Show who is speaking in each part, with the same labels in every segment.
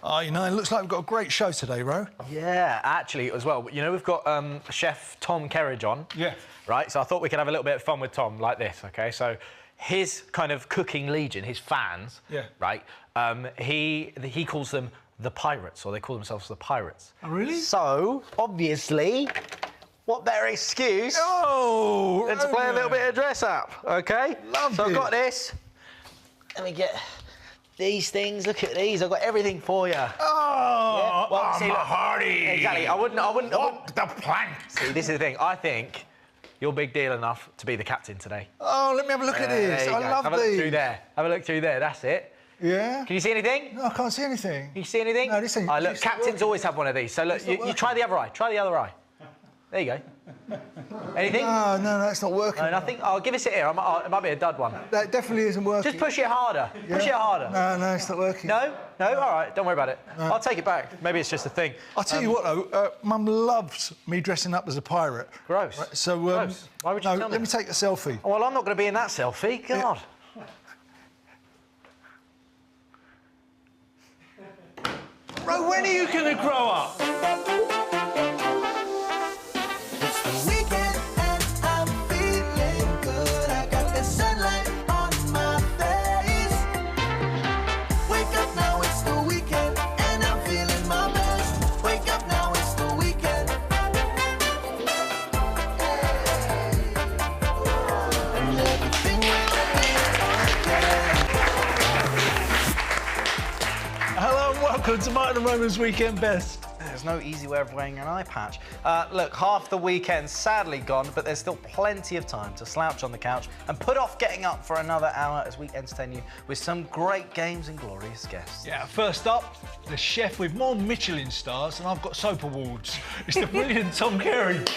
Speaker 1: Oh, you know, it looks like we've got a great show today, Ro.
Speaker 2: Yeah, actually, as well. You know, we've got Chef Tom Kerridge on.
Speaker 1: Yeah.
Speaker 2: Right, so I thought we could have a little bit of fun with Tom, like this, OK? So his kind of cooking legion, his fans, right, he calls them the Pirates, or they call themselves the Pirates.
Speaker 1: Oh, really?
Speaker 2: So, obviously, what better excuse than to play a little bit of dress-up, OK?
Speaker 1: Love
Speaker 2: So
Speaker 1: it.
Speaker 2: I've got this. Let me get these things. Look at these. I've got everything for you.
Speaker 1: Oh,
Speaker 2: Well,
Speaker 1: I'm
Speaker 2: see,
Speaker 1: a
Speaker 2: look,
Speaker 1: hearty.
Speaker 2: Exactly. I wouldn't.
Speaker 1: Walk the plank.
Speaker 2: See, this is the thing. I think you're big deal enough to be the captain today.
Speaker 1: Oh, let me have a look at this. I love
Speaker 2: Have a
Speaker 1: these.
Speaker 2: look through there. Have a look through there. That's it.
Speaker 1: Yeah?
Speaker 2: Can you see anything?
Speaker 1: No, I can't see anything.
Speaker 2: Can you see anything?
Speaker 1: No, this ain't...
Speaker 2: Look,
Speaker 1: it's not
Speaker 2: captains
Speaker 1: working.
Speaker 2: always have one of these. So look, you try the other eye. Try the other eye. There you go. Anything?
Speaker 1: No, that's not working.
Speaker 2: No, nothing? I'll give us it here. It might be a dud one.
Speaker 1: That definitely isn't working.
Speaker 2: Just push it harder.
Speaker 1: Yeah?
Speaker 2: Push it harder.
Speaker 1: No, it's not working.
Speaker 2: No? No? All right. Don't worry about it.
Speaker 1: No.
Speaker 2: I'll take it back. Maybe it's just a thing.
Speaker 1: I'll tell you what, though. Mum loves me dressing up as a pirate.
Speaker 2: Gross.
Speaker 1: Right, so,
Speaker 2: Gross. Why would you tell me?
Speaker 1: let me take a selfie.
Speaker 2: Oh, well, I'm not going to be in that selfie. God.
Speaker 1: Ro, when are you going to grow up?
Speaker 3: It's the weekend and I'm feeling good. I got the sunlight on my face. Wake up now, it's the weekend and I'm feeling my best. Wake up now, it's the weekend. And everything will be okay.
Speaker 1: Hello and welcome to Martin and Roman's Weekend Best.
Speaker 2: There's no easy way of wearing an eye patch. Look, half the weekend's sadly gone, but there's still plenty of time to slouch on the couch and put off getting up for another hour as we entertain you with some great games and glorious guests.
Speaker 1: Yeah, first up, the chef with more Michelin stars than I've got soap awards. It's the brilliant Tom Kerridge.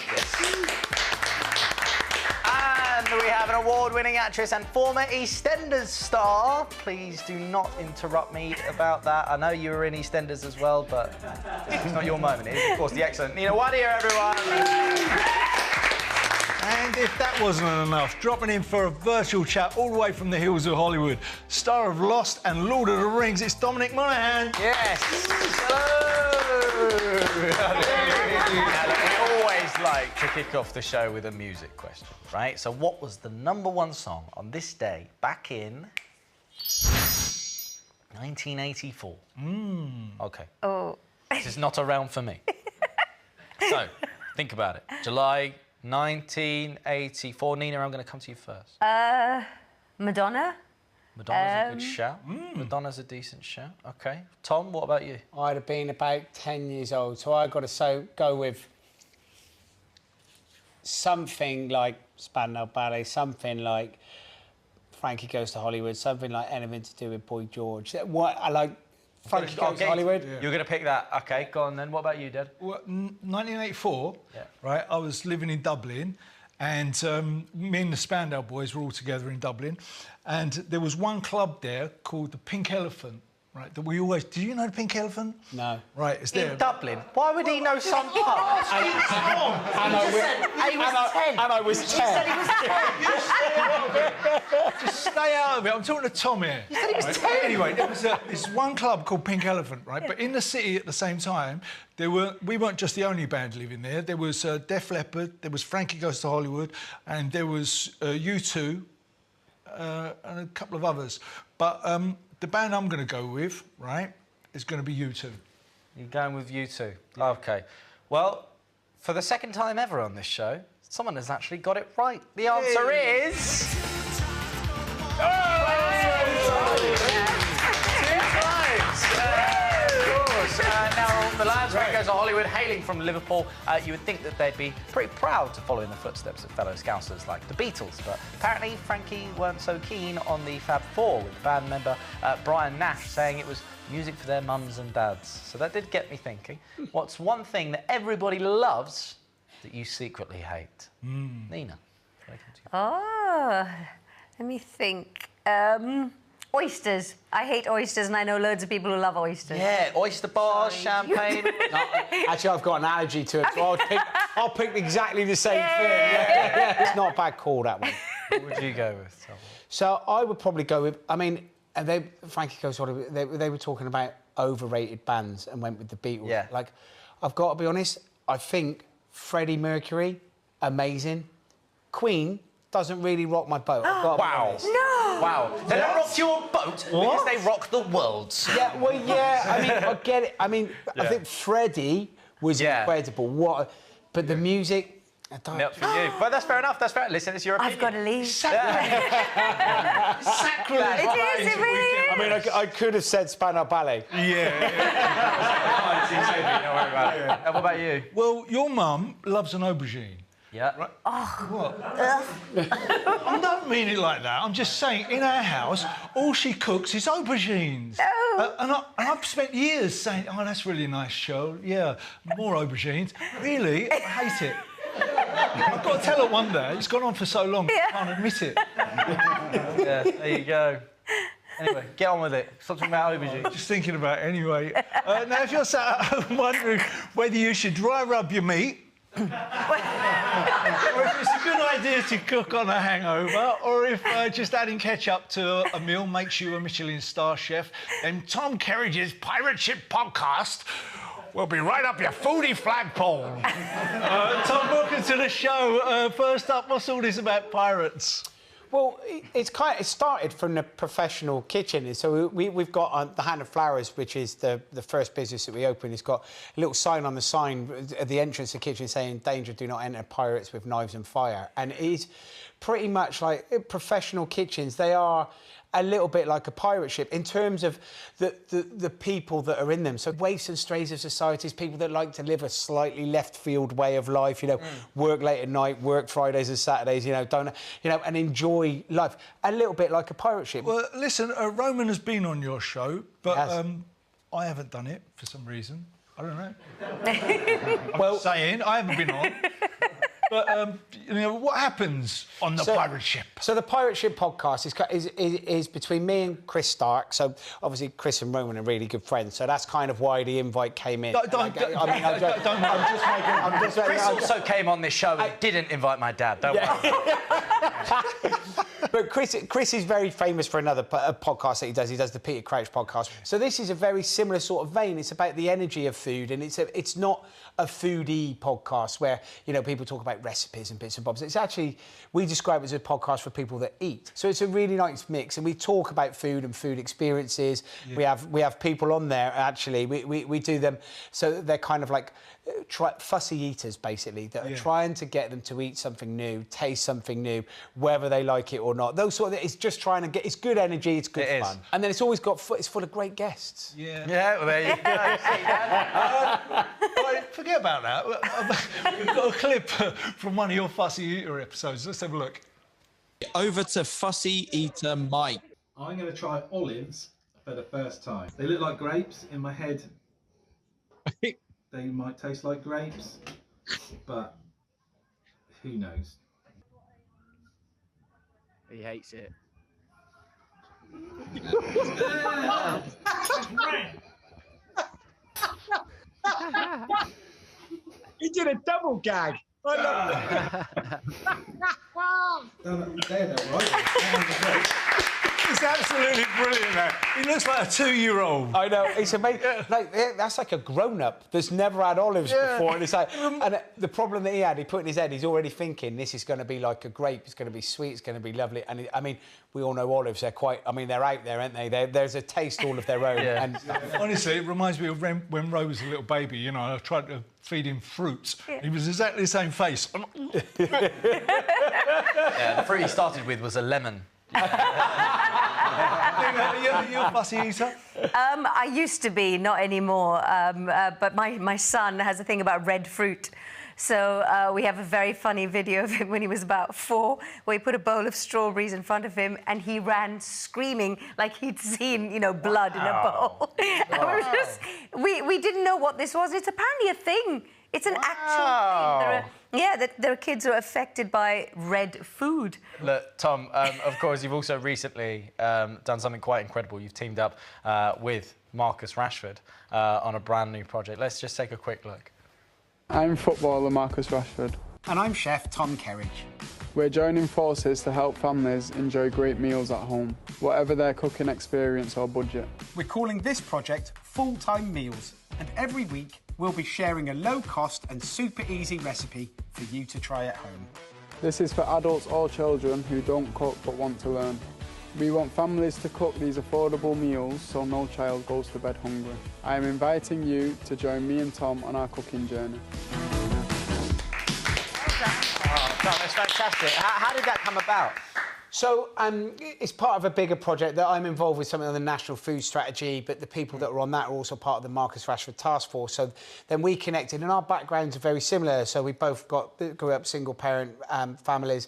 Speaker 2: And we have an award-winning actress and former EastEnders star. Please do not interrupt me about that. I know you were in EastEnders as well, but it's not your moment. It is, of course, the excellent Nina Wadia, everyone.
Speaker 1: And if that wasn't enough, dropping in for a virtual chat all the way from the hills of Hollywood, star of Lost and Lord of the Rings, it's Dominic Monaghan.
Speaker 2: Yes. Hello. We always like to kick off the show with a music question, right? So what was the #1 song on this day back in 1984? OK.
Speaker 4: Oh.
Speaker 2: This is not a round for me. So, think about it. July 1984. Nina, I'm going to come to you first.
Speaker 4: Madonna?
Speaker 2: Madonna's a good shout. Madonna's a decent shout. OK. Tom, what about you?
Speaker 5: I'd have been about 10 years old, so I got to go with something like Spandau Ballet, something like Frankie Goes to Hollywood, something like anything to do with Boy George. What I like, Frankie Goes to Hollywood.
Speaker 2: Yeah. You're going to pick that. OK, go on then. What about you, Dad?
Speaker 1: Well, 1984, right, I was living in Dublin, and me and the Spandau boys were all together in Dublin, and there was one club there called the Pink Elephant, right, that we always... Did you know the Pink Elephant?
Speaker 5: No.
Speaker 1: Right, it's there.
Speaker 2: In Dublin? Why would he know some pub?
Speaker 5: And I was 10.
Speaker 1: Just stay out of it. I'm talking to Tom here. You said he was 10. Anyway, there was this one club called Pink Elephant, right? But in the city at the same time, we weren't just the only band living there. There was Def Leppard, there was Frankie Goes to Hollywood, and there was U2, and a couple of others. But the band I'm going to go with, right, is going to be U2.
Speaker 2: You're going with U2? Yeah. OK. Well, for the second time ever on this show, someone has actually got it right. The answer is... Now, the lads, Frankie Goes to Hollywood, hailing from Liverpool, you would think that they'd be pretty proud to follow in the footsteps of fellow Scousers like the Beatles, but apparently Frankie weren't so keen on the Fab Four, with band member Brian Nash saying it was music for their mums and dads. So that did get me thinking, what's one thing that everybody loves that you secretly hate? Nina.
Speaker 4: Oh, let me think. Oysters. I hate oysters, and I know loads of people who love oysters.
Speaker 2: Yeah, oyster bars, champagne.
Speaker 5: No, actually, I've got an allergy to it, so I'll pick exactly the same thing. Yeah. It's not a bad call, that one.
Speaker 2: What would you go with, Tom?
Speaker 5: So I would probably go with, I mean, And Frankie Goes to Hollywood, they were talking about overrated bands and went with the Beatles.
Speaker 2: Yeah.
Speaker 5: Like, I've got to be honest, I think Freddie Mercury, amazing. Queen doesn't really rock my boat. I've got to be honest.
Speaker 4: No!
Speaker 2: Wow. They don't rock your boat because they rock the world's.
Speaker 5: Yeah, well, yeah, I mean, I get it. I mean, I think Freddie was incredible. But the music...
Speaker 2: Milk for you. But that's fair enough. That's fair. Listen, it's your opinion.
Speaker 4: I've got to leave.
Speaker 1: Sacrilege.
Speaker 4: It is, it really is.
Speaker 5: I mean, I could have said Spandau Ballet.
Speaker 1: Yeah.
Speaker 2: Don't worry about it. And what about you?
Speaker 1: Well, your mum loves an aubergine.
Speaker 2: Yeah.
Speaker 1: Right. What? I don't mean it like that. I'm just saying, in our house, all she cooks is aubergines.
Speaker 4: Oh.
Speaker 1: And I've spent years saying, oh, that's really nice, show. Yeah, more aubergines. Really, I hate it. I've got to tell her one day. It's gone on for so long, I can't admit it.
Speaker 2: Yeah, there you go. Anyway, get on with it. Stop talking about aubergine.
Speaker 1: Just thinking about it anyway. Now, if you're sat at home wondering whether you should dry rub your meat, or if it's a good idea to cook on a hangover, or if just adding ketchup to a meal makes you a Michelin star chef, then Tom Kerridge's Pirate Ship podcast will be right up your foodie flagpole. Tom, welcome to the show. First up, what's all this about pirates?
Speaker 5: Well, it started from the professional kitchen. So we've got the Hand of Flowers, which is the first business that we opened. It's got a little sign on the sign at the entrance of the kitchen saying, "Danger, do not enter, pirates with knives and fire." And it is pretty much like professional kitchens. They are a little bit like a pirate ship in terms of the people that are in them. So waifs and strays of societies, people that like to live a slightly left field way of life, work late at night, work Fridays and Saturdays, and enjoy life. A little bit like a pirate ship.
Speaker 1: Well, listen, Roman has been on your show, but I haven't done it for some reason. I don't know. I'm just saying, I haven't been on. But, what happens on the pirate ship?
Speaker 5: So the Pirate Ship podcast is between me and Chris Stark. So obviously Chris and Roman are really good friends. So that's kind of why the invite came in.
Speaker 1: Chris
Speaker 2: also came on this show and didn't invite my dad. Don't worry.
Speaker 5: But Chris is very famous for another podcast that he does. He does the Peter Crouch podcast. So this is a very similar sort of vein. It's about the energy of food, and it's not a foodie podcast where people talk about recipes and bits and bobs. It's actually, we describe it as a podcast for people that eat. So it's a really nice mix, and we talk about food and food experiences. Yeah. We have people on there actually. We do them so they're kind of like fussy eaters basically that are trying to get them to eat something new, taste something new, whether they like it or not. Those sort of, it's just trying to get. It's good energy. It's good fun, and then it's always got. It's full of great guests.
Speaker 2: Yeah. Yeah. Well, there you go.
Speaker 1: Right, forget about that. We've got a clip from one of your Fussy Eater episodes. Let's have a look.
Speaker 6: Over to Fussy Eater Mike.
Speaker 7: I'm going to try olives for the first time. They look like grapes in my head. They might taste like grapes, but who knows?
Speaker 8: He hates it.
Speaker 6: He did a double gag. I love
Speaker 7: They're right.
Speaker 1: It's absolutely brilliant, man. He looks like a 2-year-old.
Speaker 5: I know, it's amazing. That's like a grown-up that's never had olives before. And it's like, and the problem that he put in his head, he's already thinking this is going to be like a grape. It's going to be sweet. It's going to be lovely. And we all know olives. They're they're out there, aren't they? There's a taste all of their own.
Speaker 2: Yeah.
Speaker 5: And
Speaker 1: honestly, it reminds me of when Ro was a little baby. I tried to feed him fruits. Yeah. He was exactly the same face.
Speaker 2: Yeah, the fruit he started with was a lemon.
Speaker 1: You're a fussy eater?
Speaker 4: I used to be, not anymore. But my son has a thing about red fruit. So we have a very funny video of him when he was about 4, where he put a bowl of strawberries in front of him and he ran screaming like he'd seen, blood in a bowl. And we didn't know what this was. It's apparently a thing. It's an actual thing. There are kids who are affected by red food.
Speaker 2: Look, Tom, of course, you've also recently done something quite incredible. You've teamed up with Marcus Rashford on a brand new project. Let's just take a quick look.
Speaker 9: I'm footballer Marcus Rashford.
Speaker 5: I'm chef Tom Kerridge.
Speaker 8: We're joining forces to help families enjoy great meals at home, whatever their cooking experience or budget.
Speaker 5: We're calling this project Full-Time Meals, and every week we'll be sharing a low-cost and super easy recipe for you to try at home.
Speaker 8: This is for adults or children who don't cook but want to learn. We want families to cook these affordable meals so no child goes to bed hungry. I am inviting you to join me and Tom on our cooking journey.
Speaker 2: Oh, Tom, that's fantastic. How did that come about?
Speaker 5: So it's part of a bigger project that I'm involved with, something on the National Food Strategy, but the people that are on that are also part of the Marcus Rashford Task Force. So then we connected, and our backgrounds are very similar. So we both grew up single parent families.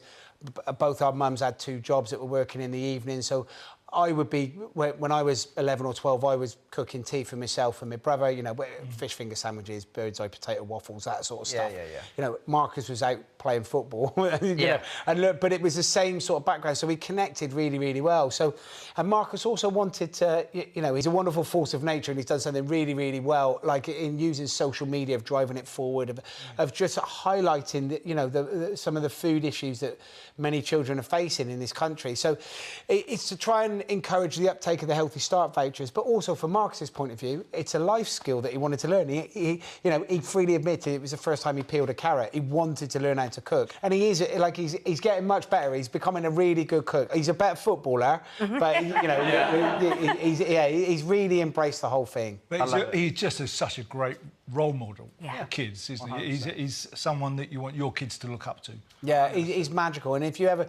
Speaker 5: Both our mums had 2 jobs that were working in the evening. So I would be, when I was 11 or 12, I was cooking tea for myself and my brother, you know, fish finger sandwiches, bird's eye potato waffles, that sort of stuff.
Speaker 2: Yeah.
Speaker 5: You know, Marcus was out playing football. you know, and look, but it was the same sort of background, so we connected really, really well. So, and Marcus also wanted to, you know, he's a wonderful force of nature and he's done something really, really well, like in using social media, of driving it forward, of just highlighting, you know, some of the food issues that many children are facing in this country. So it's to try and encourage the uptake of the Healthy Start vouchers, but also from Marcus's point of view, it's a life skill that he wanted to learn. He freely admitted it was the first time he peeled a carrot. He wanted to learn how to cook, and he is, like, he's getting much better. He's becoming a really good cook. He's a better footballer, but you know, he's really embraced the whole thing.
Speaker 1: But he's just such a great role model for kids, isn't he? He's someone that you want your kids to look up to.
Speaker 5: Yeah, he's magical, and if you're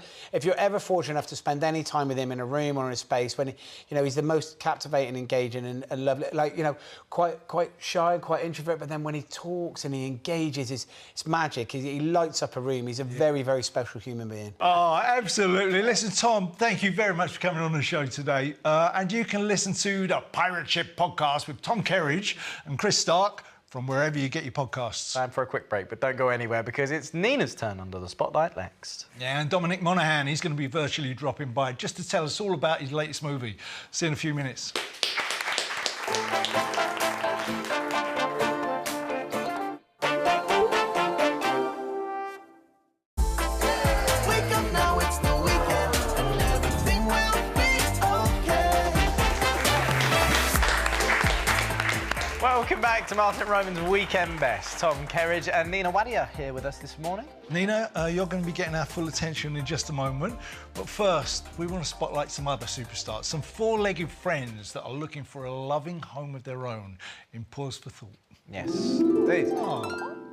Speaker 5: ever fortunate enough to spend any time with him in a room or in a space, when you know, he's the most captivating, engaging, and lovely. Like, you know, quite shy, quite introvert, but then when he talks and he engages, it's magic. He lights up a room. He's a very, very special human being.
Speaker 1: Oh, absolutely. Listen, Tom, thank you very much for coming on the show today. And you can listen to the Pirate Ship podcast with Tom Kerridge and Chris Stark from wherever you get your podcasts.
Speaker 2: Time for a quick break, but don't go anywhere because it's Nina's turn under the spotlight next.
Speaker 1: Yeah, and Dominic Monaghan, he's going to be virtually dropping by just to tell us all about his latest movie. See you in a few minutes.
Speaker 3: Wake up now, it's the weekend, and everything will be okay.
Speaker 2: Welcome back to Martin Roman's Weekend Best. Tom Kerridge and Nina Wadia here with us this morning.
Speaker 1: Nina, you're going to be getting our full attention in just a moment. But first, we want to spotlight some other superstars, some four-legged friends that are looking for a loving home of their own in Pause for Thought.
Speaker 2: Yes, indeed.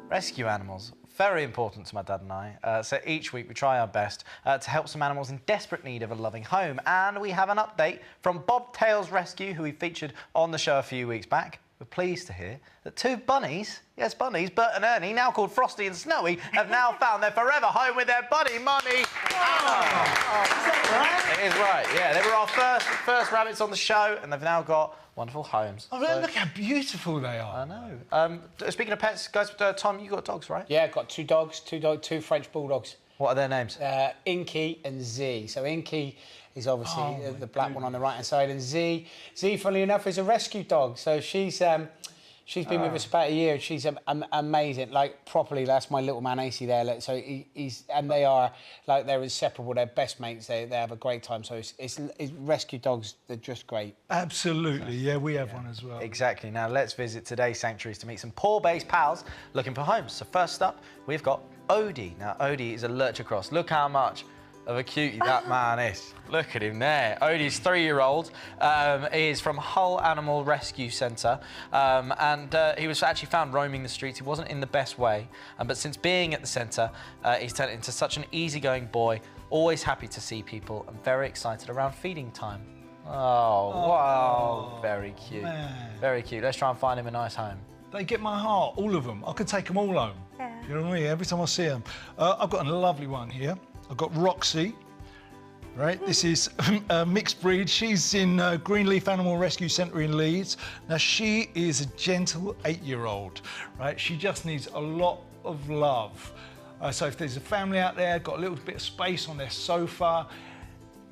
Speaker 2: Rescue animals, very important to my dad and I. So each week we try our best to help some animals in desperate need of a loving home. And we have an update from Bobtails Rescue, who we featured on the show a few weeks back. We're pleased to hear that 2 bunnies, yes, bunnies, Bert and Ernie, now called Frosty and Snowy, have now found their forever home with their buddy, Mummy Anna. Is that right? It is right, yeah. They were our first rabbits on the show, and they've now got wonderful homes.
Speaker 1: Oh, look how beautiful they are.
Speaker 2: I know. Speaking of pets, guys, Tom, you got dogs, right?
Speaker 5: Yeah, I've got 2 dogs, 2 French bulldogs.
Speaker 2: What are their names?
Speaker 5: Inky and Z. So Inky is obviously the black one on the right-hand side, and Z, funnily enough, is a rescue dog. So she's been with us about a year. She's amazing, like properly. That's my little man AC there. Like, so they are like, they're inseparable. They're best mates. They have a great time. So it's rescue dogs. They're just great.
Speaker 1: Absolutely, yeah, we have one as well.
Speaker 2: Exactly. Now let's visit today's sanctuaries to meet some poor-based pals looking for homes. So first up, we've got Odie. Now Odie is a lurcher cross. Look how much of a cutie that man is. Look at him there. Odie's 3-year-old. He is from Hull Animal Rescue Centre, and he was actually found roaming the streets. He wasn't in the best way, but since being at the centre, he's turned into such an easygoing boy, always happy to see people and very excited around feeding time. Oh, wow. Very cute. Man. Very cute. Let's try and find him a nice home.
Speaker 1: They get my heart, all of them. I could take them all home. Yeah. You know what I mean? Every time I see them. I've got a lovely one here. I've got Roxy, right? This is a mixed breed. She's in Greenleaf Animal Rescue Centre in Leeds. Now, she is a gentle 8-year-old, right? She just needs a lot of love. So if there's a family out there, got a little bit of space on their sofa,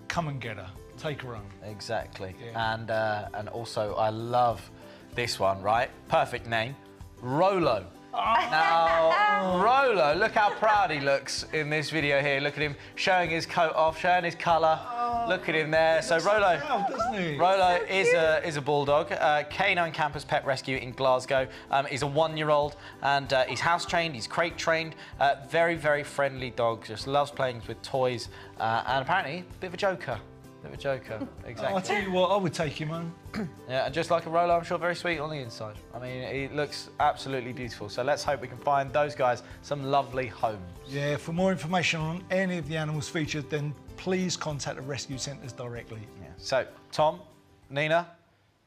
Speaker 1: come and get her. Take her home.
Speaker 2: Exactly. Yeah. And also, I love this one, right? Perfect name, Rolo. Now, Rolo, look how proud he looks in this video here. Look at him showing his coat off, showing his colour. Look at him there. So Rolo, Rolo is a bulldog, canine campus pet rescue in Glasgow. He's a 1-year-old and he's house trained. He's crate trained. Very, very friendly dog. Just loves playing with toys and apparently a bit of a joker. Exactly.
Speaker 1: I'll tell you what, I would take him home.
Speaker 2: Yeah, and just like a Rolo, I'm sure very sweet on the inside. I mean, he looks absolutely beautiful. So let's hope we can find those guys some lovely homes.
Speaker 1: Yeah, for more information on any of the animals featured, then please contact the rescue centres directly.
Speaker 2: Yeah. So, Tom, Nina,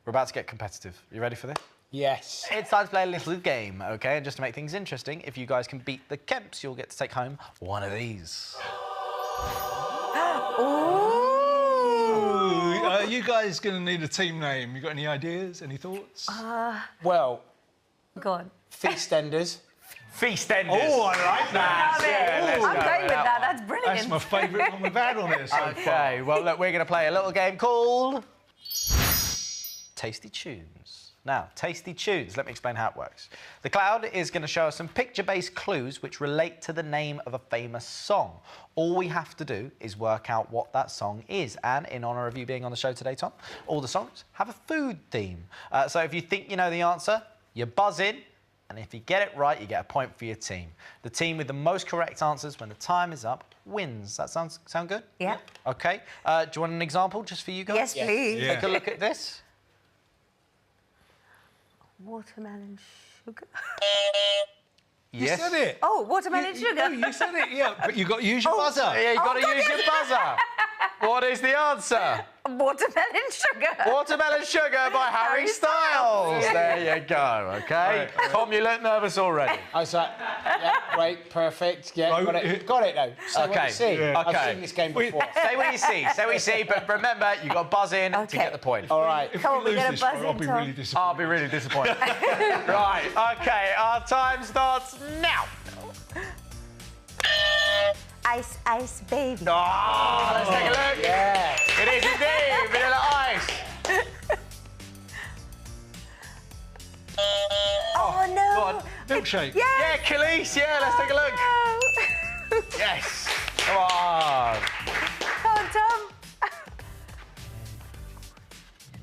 Speaker 2: we're about to get competitive. You ready for this?
Speaker 5: Yes.
Speaker 2: It's time to play a little game, OK? And just to make things interesting, if you guys can beat the Kemps, you'll get to take home one of these.
Speaker 1: Are you guys going to need a team name? You got any ideas, any thoughts?
Speaker 5: Well,
Speaker 4: Go on.
Speaker 5: Feastenders.
Speaker 2: Feastenders.
Speaker 1: Oh, I like that.
Speaker 2: Yeah,
Speaker 4: I'm going with that. That's brilliant.
Speaker 1: That's my favourite one we've had on this.
Speaker 2: OK, well, look, we're going to play a little game called Tasty Tunes. Now, Tasty Tunes, let me explain how it works. The Cloud is going to show us some picture-based clues which relate to the name of a famous song. All we have to do is work out what that song is. And in honour of you being on the show today, Tom, all the songs have a food theme. So if you think you know the answer, you buzz in, and if you get it right, you get a point for your team. The team with the most correct answers when the time is up wins. That sound good?
Speaker 4: Yeah.
Speaker 2: OK. Do you want an example just for you guys?
Speaker 4: Yes, please.
Speaker 1: Yeah.
Speaker 2: Take a look at this.
Speaker 4: Watermelon sugar.
Speaker 1: You
Speaker 2: Yes.
Speaker 1: said it.
Speaker 4: Oh, watermelon sugar.
Speaker 1: No, you said it, yeah, but you got to use your buzzer.
Speaker 2: Yeah, you've got to use your buzzer. What is the answer?
Speaker 4: Watermelon sugar.
Speaker 2: Watermelon Sugar by Harry Styles. There you go, OK? Tom, you look nervous already.
Speaker 5: I was like, yeah, great, perfect. Yeah,
Speaker 1: Right,
Speaker 5: got it though. Say what
Speaker 2: Okay,
Speaker 5: you see.
Speaker 1: yeah.
Speaker 5: I've
Speaker 2: Okay.
Speaker 5: seen this game before.
Speaker 2: Say what you see, but remember, you've got to buzz in to
Speaker 4: Okay.
Speaker 2: get the point.
Speaker 5: All right.
Speaker 1: If
Speaker 4: Come
Speaker 1: we
Speaker 4: on, we
Speaker 1: lose
Speaker 4: gotta
Speaker 1: this,
Speaker 4: buzz
Speaker 1: I'll
Speaker 4: in,
Speaker 1: be
Speaker 4: Tom.
Speaker 1: really disappointed.
Speaker 2: I'll be really disappointed. Right, OK, our time starts now.
Speaker 4: Ice, ice, baby.
Speaker 2: Oh, let's take a look.
Speaker 5: Yeah.
Speaker 2: It is indeed Vanilla Ice.
Speaker 4: Oh, no.
Speaker 2: Go on.
Speaker 1: Milkshake.
Speaker 2: Yeah, Khalees, yeah, let's take a look. Yes. Come on.
Speaker 4: Come on, Tom.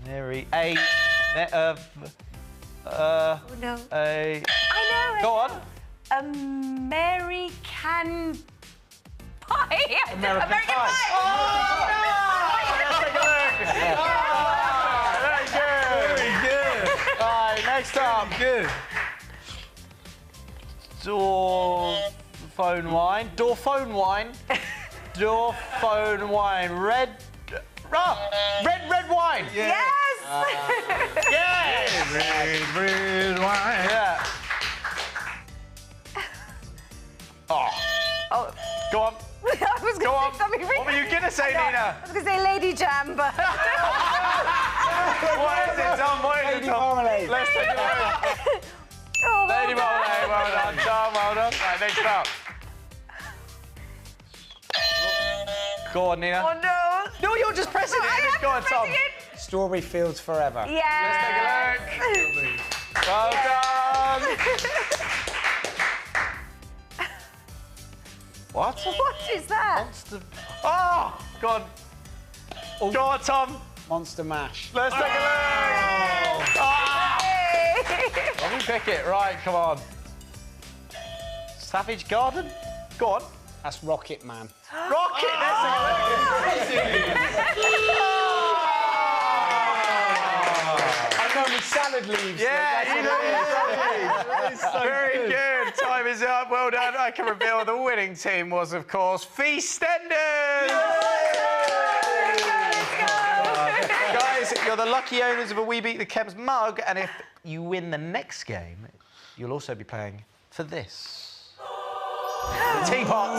Speaker 2: Mary,
Speaker 4: Oh, no.
Speaker 2: a.
Speaker 4: I know it.
Speaker 2: Go on.
Speaker 4: American Pie.
Speaker 2: American Pie. Oh, no! Let's take a look. Very good.
Speaker 1: Very good.
Speaker 2: All right, next up.
Speaker 1: Good.
Speaker 2: Door phone wine. Door phone wine. Door phone wine. Red wine.
Speaker 4: Yes.
Speaker 2: Yes.
Speaker 1: Red wine.
Speaker 2: Yeah. Oh.
Speaker 4: Oh.
Speaker 2: Go on.
Speaker 4: I was
Speaker 2: Go on.
Speaker 4: going to say something really...
Speaker 2: What were you going to say,
Speaker 4: No,
Speaker 2: Nina?
Speaker 4: I was going to say Lady Jam, but...
Speaker 2: What is it, Tom? What is it,
Speaker 5: Lady
Speaker 2: Tom?
Speaker 5: Marmalade.
Speaker 2: Let's take a look.
Speaker 4: Oh, well
Speaker 2: Lady
Speaker 4: done.
Speaker 2: Marmalade, well done, Tom, well done. Right, next up. Go on, Nina.
Speaker 4: Oh, no.
Speaker 2: No, you're just pressing
Speaker 4: I
Speaker 2: it. Just
Speaker 4: am
Speaker 2: go on, Tom.
Speaker 4: pressing it.
Speaker 5: Strawberry Fields Forever.
Speaker 4: Yes.
Speaker 2: Let's take a look. Well done. What?
Speaker 4: What is that?
Speaker 2: Monster. Oh, go on. Go on, Tom.
Speaker 5: Monster Mash.
Speaker 2: Let's take a look. Ah! Let me pick it. Right, come on. Savage Garden? Go on.
Speaker 5: That's Rocket Man.
Speaker 2: Rocket! Let's take a
Speaker 5: I know with salad leaves.
Speaker 2: Yeah, you know it. Very good. Time is up. Well done. I can reveal the winning team was, of course, Feastenders. Guys, you're the lucky owners of a We Beat the Kemps mug, and if you win the next game, you'll also be playing for this. The teapot.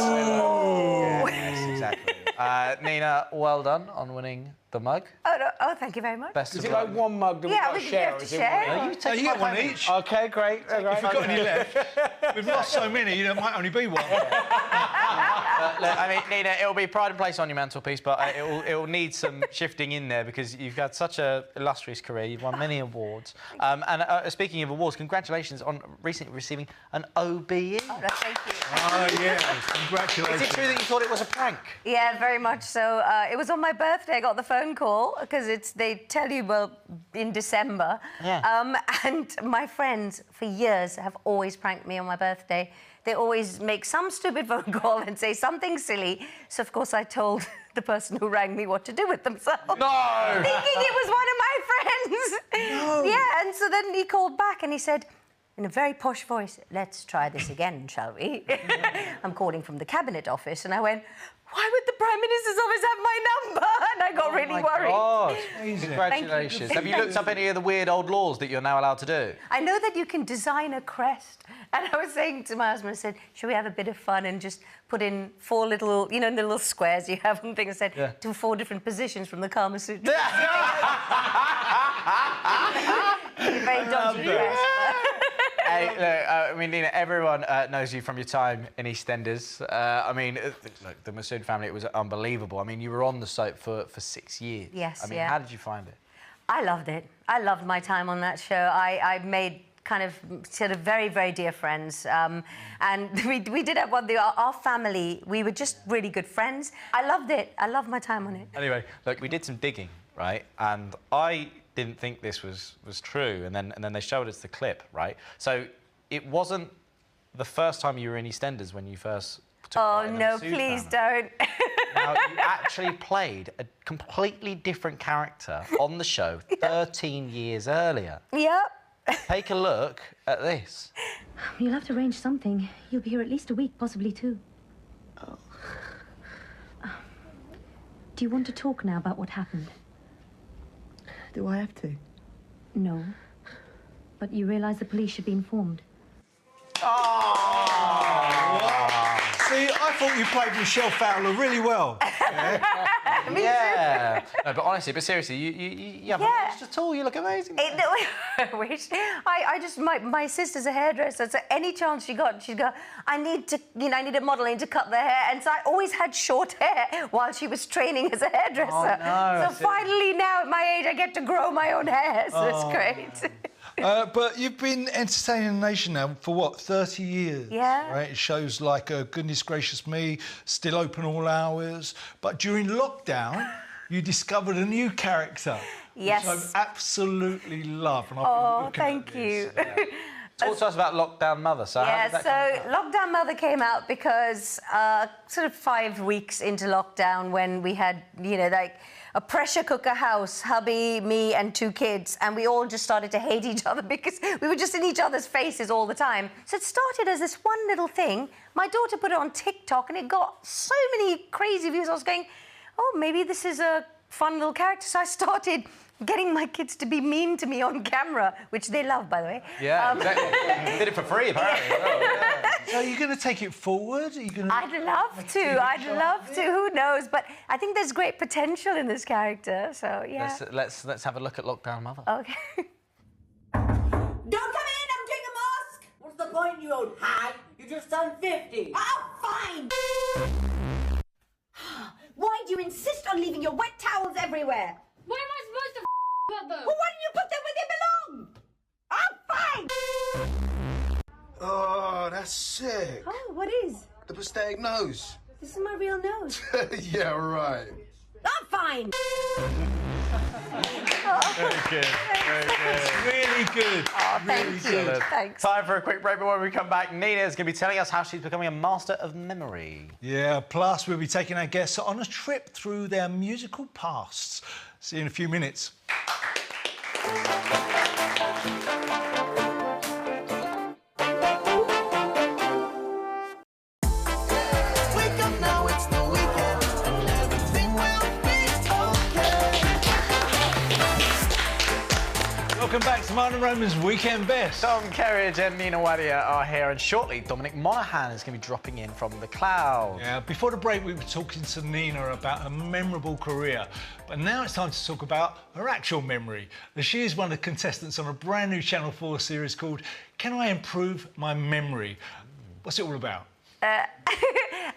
Speaker 2: Yes, exactly. Nina, well done on winning the mug.
Speaker 4: Oh, no. Oh, thank you very much.
Speaker 2: Best
Speaker 5: Is
Speaker 2: of
Speaker 5: it
Speaker 2: luck.
Speaker 5: like one mug that we've
Speaker 4: Yeah,
Speaker 5: got
Speaker 4: we
Speaker 5: to
Speaker 4: can
Speaker 5: share?
Speaker 4: have
Speaker 5: or
Speaker 4: to
Speaker 5: is it
Speaker 4: share.
Speaker 5: one?
Speaker 2: You
Speaker 1: You
Speaker 2: take
Speaker 1: get one each.
Speaker 5: Okay, great.
Speaker 1: If you've got any left, we've lost so many, there might only be one.
Speaker 2: But, look, I mean, Nina, it'll be pride and place on your mantelpiece, but it'll need some shifting in there because you've had such an illustrious career. You've won many awards. Speaking of awards, congratulations on recently receiving an OBE.
Speaker 4: Oh, thank you.
Speaker 1: Oh, yeah, congratulations.
Speaker 2: Is it true that you thought it was a prank?
Speaker 4: Yeah, very much so. It was on my birthday. I got the phone call because they tell you, well, in December.
Speaker 2: Yeah.
Speaker 4: And my friends for years have always pranked me on my birthday. They always make some stupid phone call and say something silly. So, of course, I told the person who rang me what to do with themselves.
Speaker 2: No!
Speaker 4: Thinking it was one of my friends.
Speaker 1: No.
Speaker 4: Yeah, and so then he called back and he said, in a very posh voice, let's try this again, shall we? I'm calling from the Cabinet Office. And I went, why would the Prime Minister's office have my number? And I got really worried.
Speaker 2: God.
Speaker 1: Amazing.
Speaker 2: Congratulations. Have you looked up any of the weird old laws that you're now allowed to do?
Speaker 4: I know that you can design a crest. And I was saying to my husband, I said, should we have a bit of fun and just put in 4 little, you know, the little squares you have and things. I said, to 4 different positions from the Kama Sutra. Very dodgy crest.
Speaker 2: Hey, look, I mean, Nina, everyone knows you from your time in EastEnders. I mean, look, the Masood family, it was unbelievable. I mean, you were on the soap for 6 years.
Speaker 4: Yes,
Speaker 2: I mean,
Speaker 4: yeah.
Speaker 2: how did you find it?
Speaker 4: I loved it. I loved my time on that show. I made kind of sort of very, very dear friends. And we did have our family, we were just really good friends. I loved it. I loved my time on it.
Speaker 2: Anyway, look, we did some digging, right? And I didn't think this was true. And then they showed us the clip, right? So it wasn't the first time you were in EastEnders when you first took part in the
Speaker 4: no,
Speaker 2: Masood
Speaker 4: please
Speaker 2: family.
Speaker 4: don't.
Speaker 2: Now, you actually played a completely different character on the show 13 years earlier.
Speaker 4: Yep.
Speaker 2: Take a look at this.
Speaker 9: You'll have to arrange something. You'll be here at least a week, possibly 2.
Speaker 3: Oh.
Speaker 9: Do you want to talk now about what happened?
Speaker 3: Do I have to?
Speaker 9: No. But you realise the police should be informed.
Speaker 1: See, I thought you played Michelle Fowler really well.
Speaker 2: Yeah. No, but honestly, but seriously, you haven't aged at all. You look amazing.
Speaker 4: I wish. My sister's a hairdresser, so any chance she'd go, I need a model in to cut their hair, and so I always had short hair while she was training as a hairdresser.
Speaker 2: Oh, no,
Speaker 4: so finally now, at my age, I get to grow my own hair, so it's great.
Speaker 1: But you've been entertaining the nation now for, what, 30 years?
Speaker 4: Yeah.
Speaker 1: Right? It shows like, Goodness Gracious Me, still open all hours. But during lockdown, you discovered a new character.
Speaker 4: Yes.
Speaker 1: Which I absolutely love. And I've been looking
Speaker 4: thank
Speaker 1: at
Speaker 4: you.
Speaker 1: this.
Speaker 2: Talk to us about Lockdown Mother. So how did that come about?
Speaker 4: Lockdown Mother came out because sort of 5 weeks into lockdown when we had, you know, like a pressure cooker house, hubby, me and 2 kids, and we all just started to hate each other because we were just in each other's faces all the time. So it started as this one little thing. My daughter put it on TikTok and it got so many crazy views. I was going, oh, maybe this is a fun little character. So I started getting my kids to be mean to me on camera, which they love, by the way.
Speaker 2: Yeah, exactly. You did it for free, apparently.
Speaker 1: So are you going to take it forward? Are you going to...
Speaker 4: I'd love to. I'd love to. Who knows? But I think there's great potential in this character. So yeah.
Speaker 2: Let's have a look at Lockdown Mother.
Speaker 4: Okay.
Speaker 10: Don't come in, I'm doing a mask! What's the point, you old hag? You just turned 50. Oh, fine! Why do you insist on leaving your wet towels everywhere?
Speaker 9: Where am I supposed to put them?
Speaker 10: Well, why don't you put them where they belong? Oh, fine!
Speaker 3: Oh, that's sick.
Speaker 4: Oh, what is?
Speaker 3: The prosthetic nose.
Speaker 4: This is my real nose.
Speaker 3: Yeah, right.
Speaker 10: Oh, fine!
Speaker 1: Very good. Very good. Really good.
Speaker 4: Oh, thank you.
Speaker 1: good.
Speaker 4: Thanks.
Speaker 2: Time for a quick break, but when we come back, Nina's going to be telling us how she's becoming a master of memory.
Speaker 1: Yeah, plus we'll be taking our guests on a trip through their musical pasts. See you in a few minutes.
Speaker 3: Wake up now, it's the weekend, and everything will be okay.
Speaker 1: Welcome back to Martin Roman's Weekend Best.
Speaker 2: Tom Kerridge and Nina Wadia are here, and shortly Dominic Monaghan is going to be dropping in from the cloud.
Speaker 1: Yeah, before the break we were talking to Nina about her memorable career, but now it's time to talk about her actual memory. She is one of the contestants on a brand new Channel 4 series called Can I Improve My Memory? What's it all about?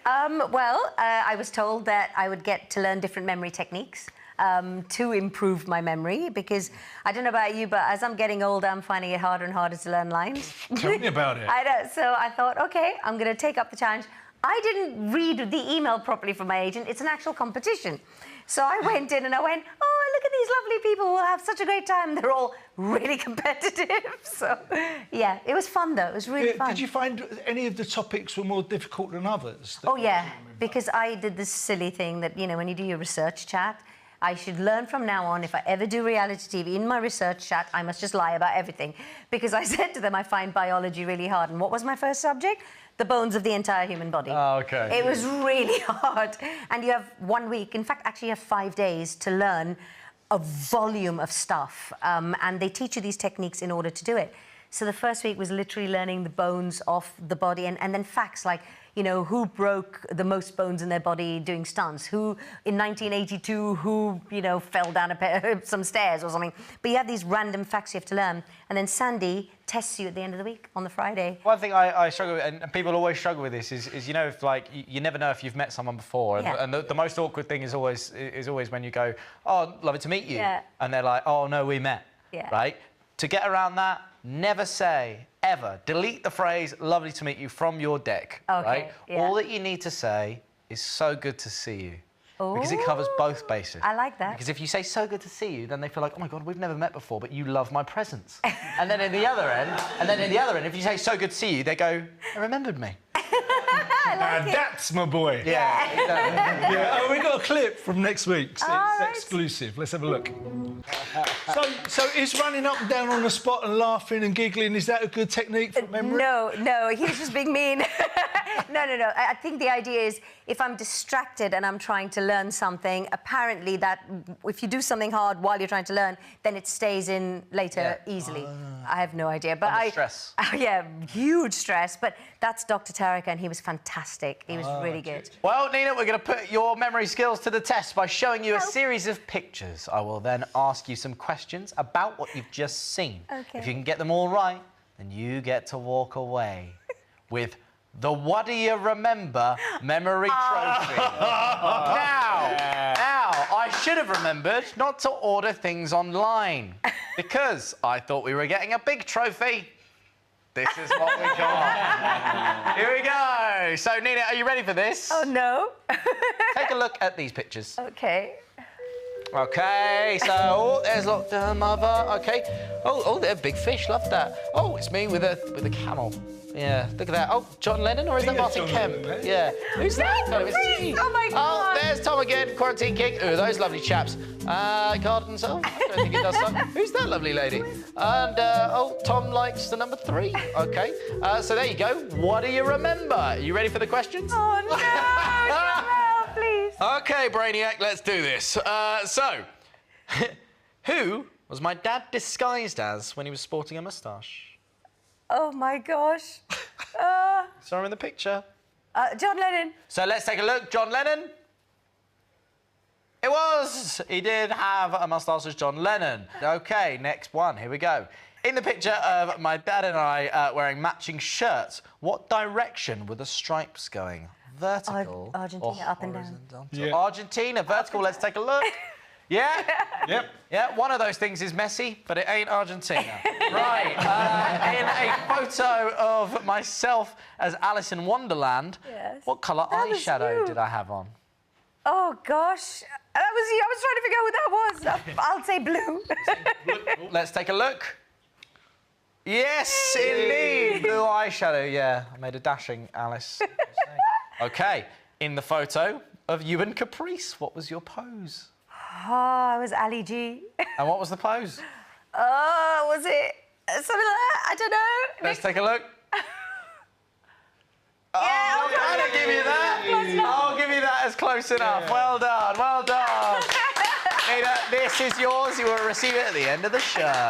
Speaker 4: I was told that I would get to learn different memory techniques to improve my memory, because I don't know about you, but as I'm getting older, I'm finding it harder and harder to learn lines.
Speaker 1: Tell me about it.
Speaker 4: I know. So I thought, OK, I'm going to take up the challenge. I didn't read the email properly from my agent. It's an actual competition. So I went in and I went, oh, look at these lovely people who have such a great time. They're all really competitive. So, yeah, it was fun, though. It was really fun.
Speaker 1: Did you find any of the topics were more difficult than others?
Speaker 4: Oh, yeah, because I did this silly thing that, you know, when you do your research chat, I should learn from now on, if I ever do reality TV, in my research chat, I must just lie about everything. Because I said to them, I find biology really hard. And what was my first subject? The bones of the entire human body.
Speaker 1: Oh, OK.
Speaker 4: It was really hard. And you have 1 week, in fact, actually you have 5 days to learn a volume of stuff. And they teach you these techniques in order to do it. So the first week was literally learning the bones of the body, and then facts like, you know, who broke the most bones in their body doing stunts? Who, in 1982, who, you know, fell down some stairs or something? But you have these random facts you have to learn. And then Sandy tests you at the end of the week on the Friday.
Speaker 2: One thing I struggle with, and people always struggle with this, is you know, if, like, you never know if you've met someone before.
Speaker 4: Yeah.
Speaker 2: And the most awkward thing is always when you go, oh, lovely to meet you.
Speaker 4: Yeah.
Speaker 2: And they're like, oh, no, we met.
Speaker 4: Yeah.
Speaker 2: Right? To get around that, never say, ever, delete the phrase, lovely to meet you, from your deck,
Speaker 4: Okay,
Speaker 2: right?
Speaker 4: yeah.
Speaker 2: All that you need to say is so good to see you. Because it covers both bases.
Speaker 4: I like that.
Speaker 2: Because if you say so good to see you, then they feel like, oh my God, we've never met before, but you love my presence. and then in the other end, if you say so good to see you, they go, I remembered me.
Speaker 1: That's my boy.
Speaker 2: Yeah, exactly.
Speaker 1: Yeah. Oh, we got a clip from next week. So it's exclusive. Let's have a look. So is running up and down on the spot and laughing and giggling, is that a good technique for memory?
Speaker 4: No, he's just being mean. No. I think the idea is, if I'm distracted and I'm trying to learn something, apparently that if you do something hard while you're trying to learn, then it stays in later easily. I have no idea. But
Speaker 2: stress.
Speaker 4: Yeah, huge stress. But that's Dr. Tarek, and he was fantastic. He was really good.
Speaker 2: Well, Nina, we're going to put your memory skills to the test by showing you a series of pictures. I will then ask you some questions about what you've just seen.
Speaker 4: Okay.
Speaker 2: If you can get them all right, then you get to walk away with the Wadia Remember Memory Trophy. Now, I should have remembered not to order things online, because I thought we were getting a big trophy. This is what we got. Here we go. So, Nina, are you ready for this?
Speaker 4: Oh, no.
Speaker 2: Take a look at these pictures.
Speaker 4: OK.
Speaker 2: OK, so there's the mother. OK. Oh, they're big fish. Love that. Oh, it's me with a camel. Yeah, look at that. Oh, John Lennon, or is that Martin Kemp? Yeah. Who's that?
Speaker 4: Oh, my God.
Speaker 2: Oh, there's Tom again, Quarantine King. Oh, those lovely chaps. Gardens. Oh, I don't think he does that. Who's that lovely lady? And, Tom likes the number 3. OK. So there you go. What do you remember? Are you ready for the questions?
Speaker 4: Oh, no, please.
Speaker 2: OK, Brainiac, let's do this. Who was my dad disguised as when he was sporting a moustache?
Speaker 4: Oh, my gosh.
Speaker 2: Saw him in the picture.
Speaker 4: John Lennon.
Speaker 2: So let's take a look. John Lennon. It was. He did have a moustache as John Lennon. OK, next one. Here we go. In the picture of my dad and I wearing matching shirts, what direction were the stripes going? Vertical
Speaker 4: Argentina,
Speaker 2: or
Speaker 4: up and down.
Speaker 2: horizontal?
Speaker 1: Yeah.
Speaker 2: Argentina, vertical. Let's take a look. Yeah?
Speaker 1: Yep.
Speaker 2: Yeah, one of those things is Messi, but it ain't Argentina. Right. In a photo of myself as Alice in Wonderland, what colour eyeshadow did I have on?
Speaker 4: Oh, gosh. I was trying to figure out what that was. I'll say blue.
Speaker 2: Let's take a look. Yes, indeed. Blue eyeshadow, yeah. I made a dashing Alice. OK. In the photo of you and Caprice, what was your pose?
Speaker 4: Oh, it was Ali G.
Speaker 2: And what was the pose?
Speaker 4: Oh, was it something like that? I don't know.
Speaker 2: Let's take a look.
Speaker 4: Yeah,
Speaker 2: Oh, I'll give you that. I'll give you that as close enough. Well done, well done. Nina, this is yours. You will receive it at the end of the show.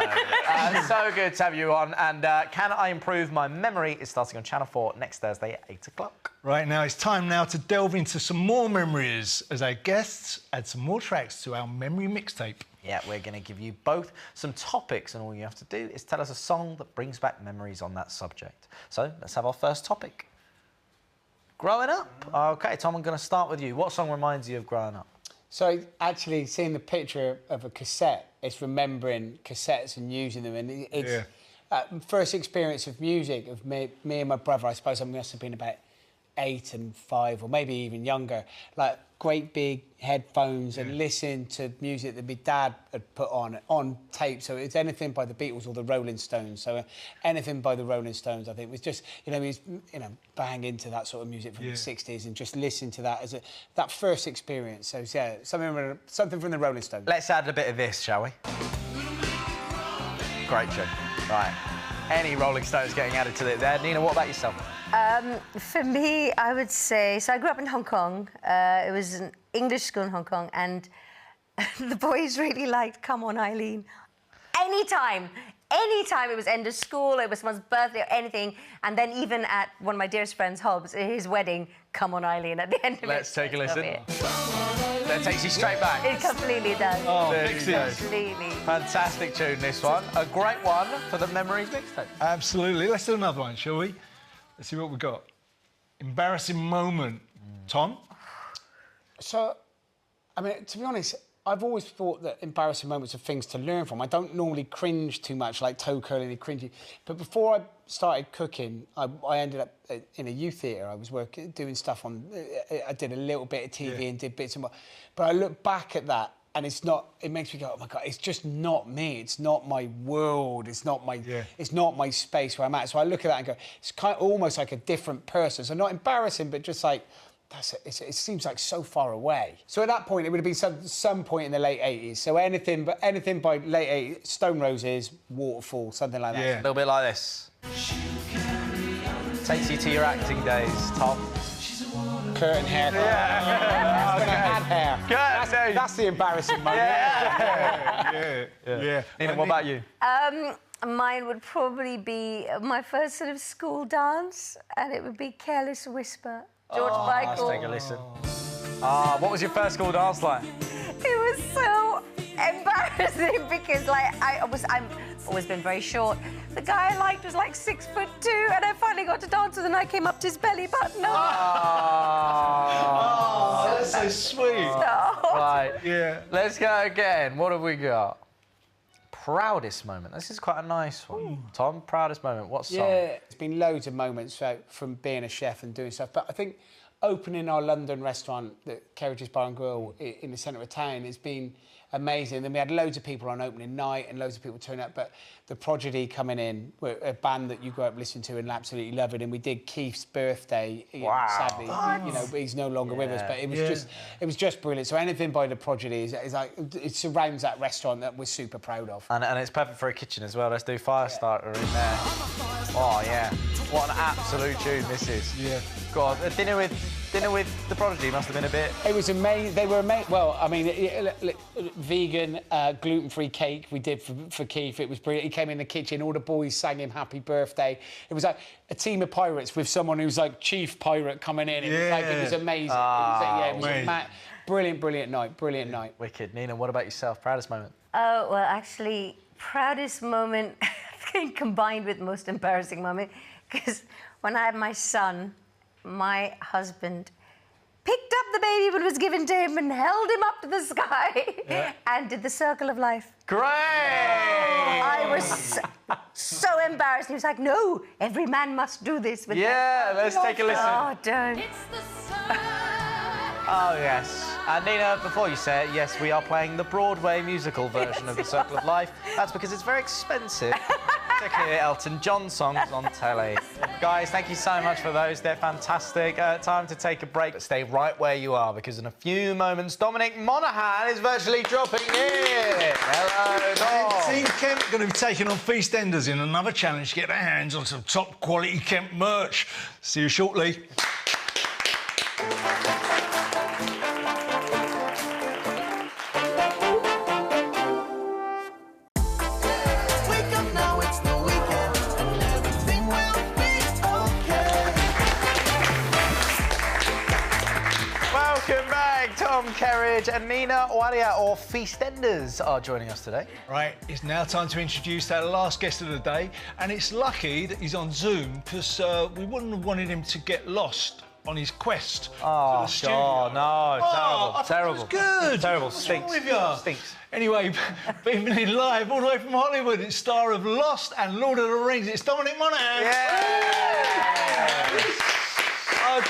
Speaker 2: So good to have you on. And Can I Improve My Memory is starting on Channel 4 next Thursday at 8 o'clock.
Speaker 1: Right now, it's time now to delve into some more memories as our guests add some more tracks to our memory mixtape.
Speaker 2: Yeah, we're going to give you both some topics, and all you have to do is tell us a song that brings back memories on that subject. So let's have our first topic. Growing up? OK, Tom, I'm going to start with you. What song reminds you of growing up?
Speaker 5: So actually seeing the picture of a cassette, it's remembering cassettes and using them. And it's first experience of music of me and my brother, I suppose I must have been about 8 and 5 or maybe even younger, like great big headphones and listen to music that my dad had put on tape. So it's anything by the Beatles or the Rolling Stones. So anything by the Rolling Stones, I think, was just, he was, bang into that sort of music from the 60s and just listen to that as that first experience. So yeah, something from the Rolling Stones.
Speaker 2: Let's add a bit of this, shall we? Great tune. Right. Any Rolling Stones getting added to it there. Nina, what about yourself?
Speaker 4: For me, I would say... So I grew up in Hong Kong. It was an English school in Hong Kong, and the boys really liked Come On, Eileen. Anytime it was end of school, it was someone's birthday or anything, and then even at one of my dearest friends, Hobbs, his wedding, Come On, Eileen, at the end of it.
Speaker 2: Let's take a listen. That takes you straight back.
Speaker 4: It completely does.
Speaker 2: Oh, there you go.
Speaker 4: Completely.
Speaker 2: Fantastic tune, this one. A great one for the Memories mixtape.
Speaker 1: Absolutely. Let's do another one, shall we? Let's see what we've got. Embarrassing moment. Tom?
Speaker 5: So, I mean, to be honest, I've always thought that embarrassing moments are things to learn from. I don't normally cringe too much, like toe curling and cringy. But before I started cooking, I ended up in a youth theatre. I was doing stuff on... I did a little bit of TV and did bits and bobs. But I look back at that, and it makes me go, oh my God, it's just not me. It's not my world. It's not my space where I'm at. So I look at that and go, it's kind of almost like a different person. So not embarrassing, but just like, it seems like so far away. So at that point, it would have been some point in the late 80s. So anything by late 80s, Stone Roses, Waterfall, something like that.
Speaker 2: A little bit like this. Takes you to your acting days, Tom.
Speaker 5: Curtain hair.
Speaker 2: Yeah.
Speaker 5: When I had hair. That's the embarrassing moment.
Speaker 1: Yeah.
Speaker 2: Nina, what about you?
Speaker 4: Mine would probably be my first sort of school dance, and it would be Careless Whisper. George Michael.
Speaker 2: Let's take a listen. What was your first school dance like?
Speaker 4: It was so embarrassing because, like, I've always been very short. The guy I liked was like 6'2", and I finally got to dance with him, and I came up to his belly button.
Speaker 1: That's so sweet.
Speaker 2: Right.
Speaker 1: Yeah.
Speaker 2: Let's go again. What have we got? Proudest moment. This is quite a nice one. Tom, proudest moment. What song?
Speaker 5: Yeah, it's been loads of moments from being a chef and doing stuff. But I think opening our London restaurant, the Kerridge's Bar and Grill, in the centre of town, has been amazing. Then we had loads of people on opening night and loads of people turning up. But the Prodigy coming in, were a band that you grew up listening to and absolutely loving. And we did Keith's birthday. Sadly, he's no longer with us. But it was just brilliant. So anything by the Prodigy is like, it surrounds that restaurant that we're super proud of.
Speaker 2: And it's perfect for a kitchen as well. Let's do Firestarter in there. Oh yeah, what an absolute tune this is.
Speaker 1: Yeah.
Speaker 2: God, a dinner with the Prodigy must have been a bit...
Speaker 5: It was amazing. They were amazing. Well, I mean, vegan, gluten-free cake we did for Keith. It was brilliant. He came in the kitchen, all the boys sang him happy birthday. It was like a team of pirates with someone who's like chief pirate coming in. It was amazing. It was a brilliant night.
Speaker 2: Wicked. Nina, what about yourself? Proudest moment?
Speaker 4: Oh, well, actually, proudest moment, I think, combined with most embarrassing moment, because when I had my son, my husband picked up the baby when it was given to him and held him up to the sky and did the circle of life.
Speaker 2: Great!
Speaker 4: I was so embarrassed. He was like, no, every man must do this. With
Speaker 2: let's take a listen.
Speaker 4: Oh, don't.
Speaker 2: Oh, yes. And Nina, before you say it, yes, we are playing the Broadway musical version of The Circle of Life. That's because it's very expensive to hear Elton John songs on telly. Guys, thank you so much for those. They're fantastic. Time to take a break, but stay right where you are, because in a few moments, Dominic Monaghan is virtually dropping in. Hello, Dom.
Speaker 1: Team Kemp are going to be taking on Feast Enders in another challenge to get their hands on some top-quality Kemp merch. See you shortly.
Speaker 2: Tom, Kerridge and Nina, Wadia, or Feast Enders, are joining us today.
Speaker 1: Right, it's now time to introduce our last guest of the day, and it's lucky that he's on Zoom, because we wouldn't have wanted him to get lost on his quest
Speaker 2: Oh,
Speaker 1: to the studio.
Speaker 2: God, no,
Speaker 1: I thought
Speaker 2: terrible.
Speaker 1: it was good.
Speaker 2: Terrible,
Speaker 1: What's
Speaker 2: stinks.
Speaker 1: wrong with you?
Speaker 2: Stinks.
Speaker 1: Anyway, beaming in live all the way from Hollywood, it's star of Lost and Lord of the Rings. It's Dominic Monaghan.
Speaker 2: Yeah.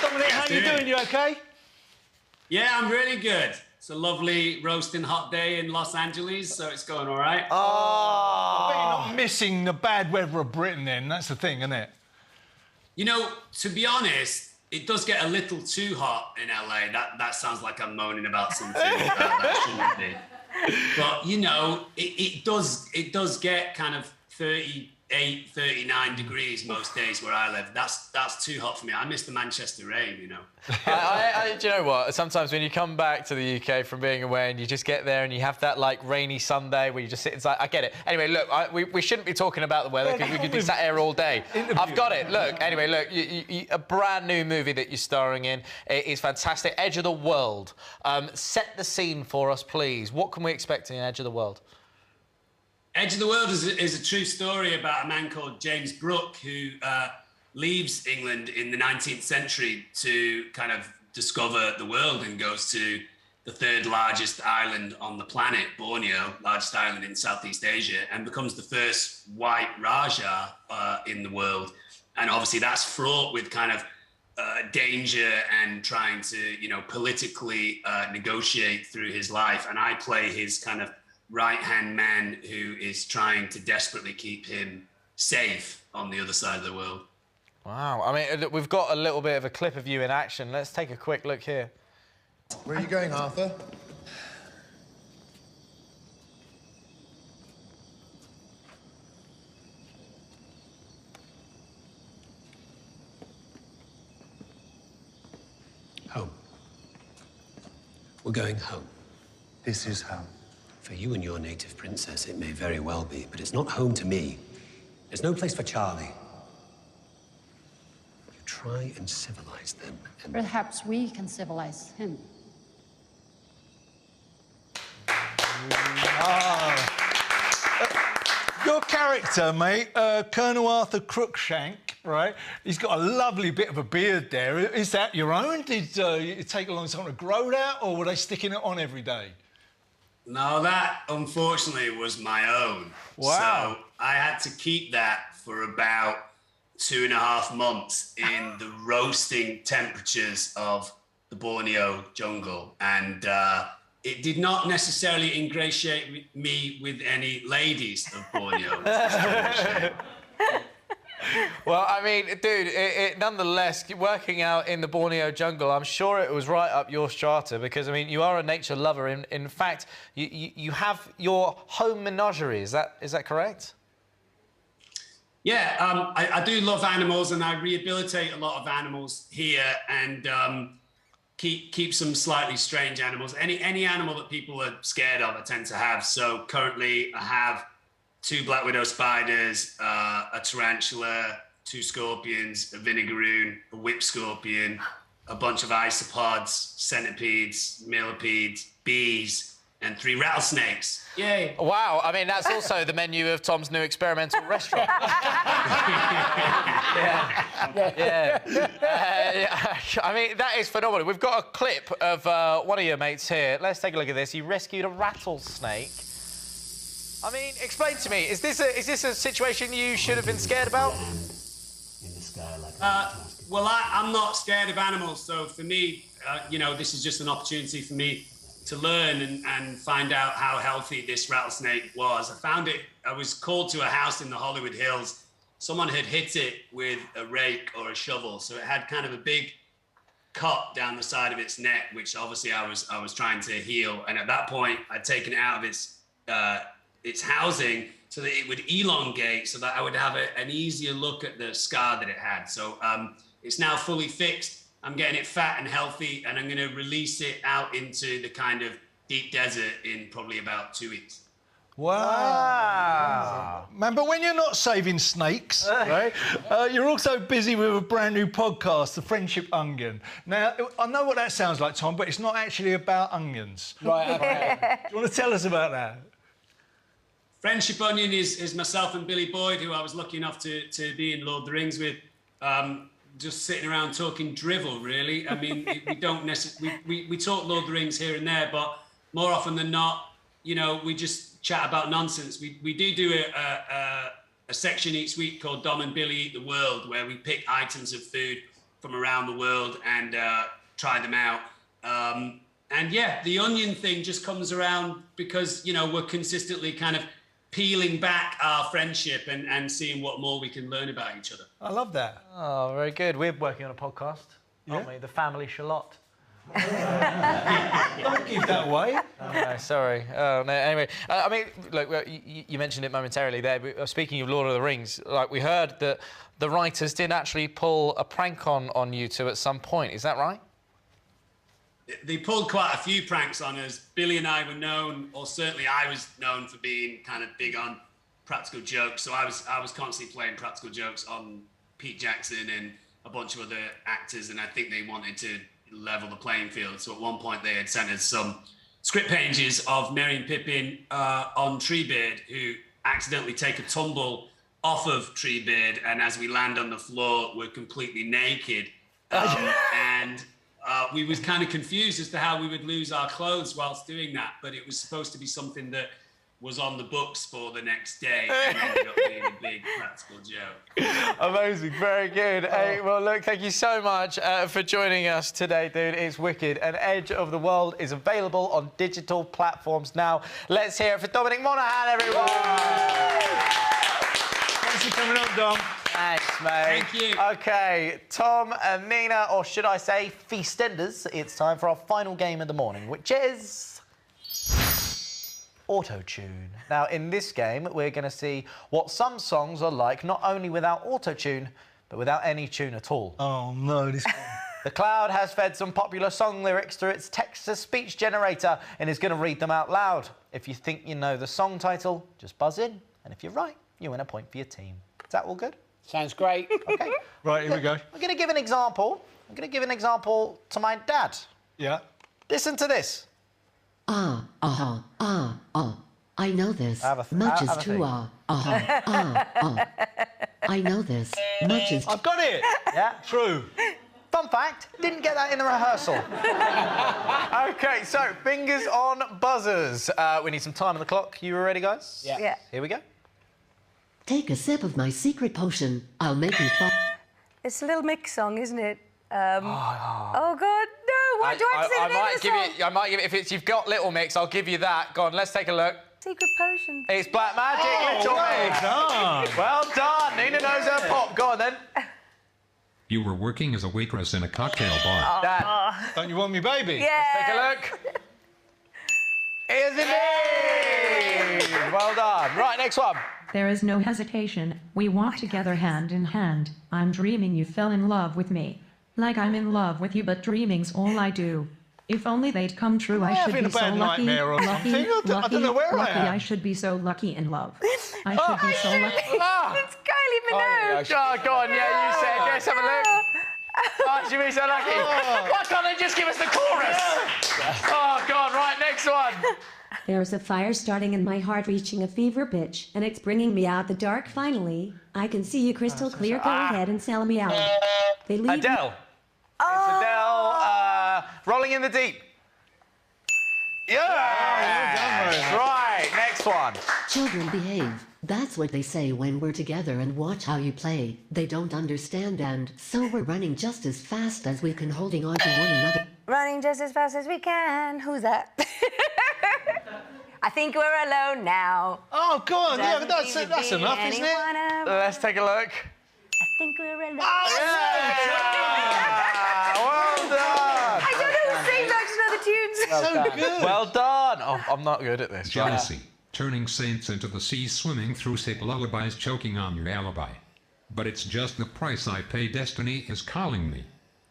Speaker 1: Dominic, how you doing? You okay?
Speaker 11: Yeah, I'm really good. It's a lovely roasting hot day in Los Angeles, so it's going all right.
Speaker 1: I bet you're not missing the bad weather of Britain then. That's the thing, isn't it?
Speaker 11: You know, to be honest, it does get a little too hot in LA. That sounds like I'm moaning about something that shouldn't be. But, you know, it does get kind of 38, 39 degrees most days where I live. That's too hot for me. I miss the Manchester rain, you know.
Speaker 12: Do you know what? Sometimes when you come back to the UK from being away and you just get there and you have that, like, rainy Sunday where you just sit inside... I get it. Anyway, look, we shouldn't be talking about the weather because we could be sat here all day. I've got it. Look, anyway, look, a brand new movie that you're starring in. It is fantastic. Edge of the World. Set the scene for us, please. What can we expect in Edge of the World?
Speaker 11: Edge of the World is a true story about a man called James Brooke who leaves England in the 19th century to kind of discover the world and goes to the third largest island on the planet, Borneo, largest island in Southeast Asia, and becomes the first white Raja in the world. And obviously that's fraught with kind of danger and trying to, you know, politically negotiate through his life. And I play his kind of right-hand man who is trying to desperately keep him safe on the other side of the world.
Speaker 12: Wow. I mean, look, we've got a little bit of a clip of you in action. Let's take a quick look here.
Speaker 13: Where are you going, Arthur?
Speaker 14: Home. We're going home.
Speaker 13: This is home.
Speaker 14: For you and your native princess, it may very well be, but it's not home to me. There's no place for Charlie. You try and civilize them, and...
Speaker 15: Perhaps we can civilize him.
Speaker 1: Your character, mate, Colonel Arthur Crookshank, right? He's got a lovely bit of a beard there. Is that your own? Did you take a long time to grow that, or were they sticking it on every day?
Speaker 11: No, that, unfortunately, was my own.
Speaker 1: Wow.
Speaker 11: So I had to keep that for about 2.5 months in the roasting temperatures of the Borneo jungle. And it did not necessarily ingratiate me with any ladies of Borneo.
Speaker 12: Well, I mean, dude, nonetheless, working out in the Borneo jungle, I'm sure it was right up your strata because, I mean, you are a nature lover. In fact, you have your home menagerie. Is that correct?
Speaker 11: Yeah, I do love animals and I rehabilitate a lot of animals here and keep some slightly strange animals. Any animal that people are scared of, I tend to have. So currently I have 2 black widow spiders, a tarantula, 2 scorpions, a vinegaroon, a whip scorpion, a bunch of isopods, centipedes, millipedes, bees, and 3 rattlesnakes. Yay!
Speaker 12: Wow, I mean, that's also the menu of Tom's new experimental restaurant. Yeah. I mean, that is phenomenal. We've got a clip of one of your mates here. Let's take a look at this. You rescued a rattlesnake. I mean, explain to me, is this a situation you should have been scared about?
Speaker 11: Well, I'm not scared of animals, so for me, you know, this is just an opportunity for me to learn and find out how healthy this rattlesnake was. I was called to a house in the Hollywood Hills. Someone had hit it with a rake or a shovel, so it had kind of a big cut down the side of its neck, which obviously I was trying to heal. And at that point, I'd taken it out of its housing so that it would elongate so that I would have an easier look at the scar that it had. So it's now fully fixed. I'm getting it fat and healthy, and I'm going to release it out into the kind of deep desert in probably about 2 weeks.
Speaker 1: Wow. Man, but when you're not saving snakes, right, you're also busy with a brand new podcast, The Friendship Onion. Now, I know what that sounds like, Tom, but it's not actually about onions.
Speaker 5: Right, okay.
Speaker 1: Do you want to tell us about that?
Speaker 11: Friendship Onion is myself and Billy Boyd, who I was lucky enough to be in Lord of the Rings with. just sitting around talking drivel, really. I mean, we don't necessarily... We talk Lord of the Rings here and there, but more often than not, you know, we just chat about nonsense. We do a section each week called Dom and Billy Eat the World, where we pick items of food from around the world and try them out. And yeah, the onion thing just comes around because, you know, we're consistently kind of peeling back our friendship and seeing what more we can learn about each other.
Speaker 1: I love that.
Speaker 12: Oh, very good. We're working on a podcast, aren't we? The Family Charlotte.
Speaker 1: Don't give that away.
Speaker 12: Oh, no, sorry. Oh, no, anyway, I mean, look, you mentioned it momentarily there. But speaking of Lord of the Rings, like we heard that the writers did actually pull a prank on you two at some point. Is that right?
Speaker 11: They pulled quite a few pranks on us. Billy and I were known, or certainly I was known for being kind of big on practical jokes. So I was constantly playing practical jokes on Pete Jackson and a bunch of other actors, and I think they wanted to level the playing field. So at one point they had sent us some script pages of Merry and Pippin on Treebeard, who accidentally take a tumble off of Treebeard, and as we land on the floor, we're completely naked. And we was kind of confused as to how we would lose our clothes whilst doing that, but it was supposed to be something that was on the books for the next day and ended up being a big practical joke.
Speaker 12: Amazing, very good. Hey, well, look, thank you so much for joining us today, dude. It's wicked. And Edge of the World is available on digital platforms now. Let's hear it for Dominic Monaghan, everyone.
Speaker 1: Thanks for coming up, Dom.
Speaker 12: Thanks, mate.
Speaker 11: Thank you.
Speaker 12: OK, Tom and Nina, or should I say Feastenders, it's time for our final game of the morning, which is Auto-Tune. Now, in this game, we're going to see what some songs are like, not only without auto-tune, but without any tune at all.
Speaker 1: Oh, no, this one.
Speaker 12: The Cloud has fed some popular song lyrics through its text-to-speech generator and is going to read them out loud. If you think you know the song title, just buzz in, and if you're right, you win a point for your team. Is that all good?
Speaker 5: Sounds great.
Speaker 12: OK.
Speaker 1: Right, here we go.
Speaker 12: I'm going to give an example. I'm going to give an example to my dad.
Speaker 1: Yeah.
Speaker 12: Listen to this.
Speaker 16: I know this. Much is true. I know this. Much is.
Speaker 1: I've got it.
Speaker 12: Yeah.
Speaker 1: True.
Speaker 12: Fun fact, didn't get that in the rehearsal. OK, so fingers on buzzers. We need some time on the clock. You ready, guys?
Speaker 4: Yeah.
Speaker 12: Here we go.
Speaker 16: Take a sip of my secret potion. I'll make you fall.
Speaker 4: It's a Little Mix song, isn't it? Oh, God, no. Why do I have to say the name of the song?
Speaker 12: I might give it, if you've got Little Mix, I'll give you that. Go on, let's take a look.
Speaker 4: Secret Potion.
Speaker 12: It's Black Magic, Little Mix.
Speaker 1: Done.
Speaker 12: Well done. Nina knows her pop. Go on, then.
Speaker 17: You were working as a waitress in a cocktail bar.
Speaker 12: Dad.
Speaker 1: Don't you want me, baby?
Speaker 4: Yeah.
Speaker 12: Take a look. Here's indeed. Well done. Right, next one.
Speaker 18: There is no hesitation. We walk together hand in hand. I'm dreaming you fell in love with me. Like I'm in love with you, but dreaming's all I do. If only they'd come true, I should be so lucky.
Speaker 1: I don't know where I am.
Speaker 18: I should be so lucky in love. I should be so lucky.
Speaker 4: It's Kylie Minogue.
Speaker 12: Oh, go on, yeah, you said. Let's have a look. Oh, should be so lucky. Why can't they just give us the chorus? Oh, God, right, next one.
Speaker 9: There's a fire starting in my heart, reaching a fever pitch, and it's bringing me out the dark finally. I can see you crystal clear. Go ahead and sell me out. They leave
Speaker 12: Adele. It's Adele. Rolling in the Deep. Yeah. Right, next one.
Speaker 16: Children behave. That's what they say when we're together and watch how you play. They don't understand, and so we're running just as fast as we can, holding on to one another.
Speaker 4: Running just as fast as we can. Who's that? I think we're alone now.
Speaker 1: Oh, go on. Yeah, but that's
Speaker 4: Doesn't
Speaker 1: enough, isn't it?
Speaker 12: Let's take a look.
Speaker 4: I think we're alone.
Speaker 12: Well done.
Speaker 4: I don't know who sings, I just know the tunes.
Speaker 1: So good.
Speaker 12: Well done. Oh, I'm not good at this.
Speaker 17: Jealousy. Turning saints into the sea, swimming through sick lullabies, choking on your alibi. But it's just the price I pay. Destiny is calling me.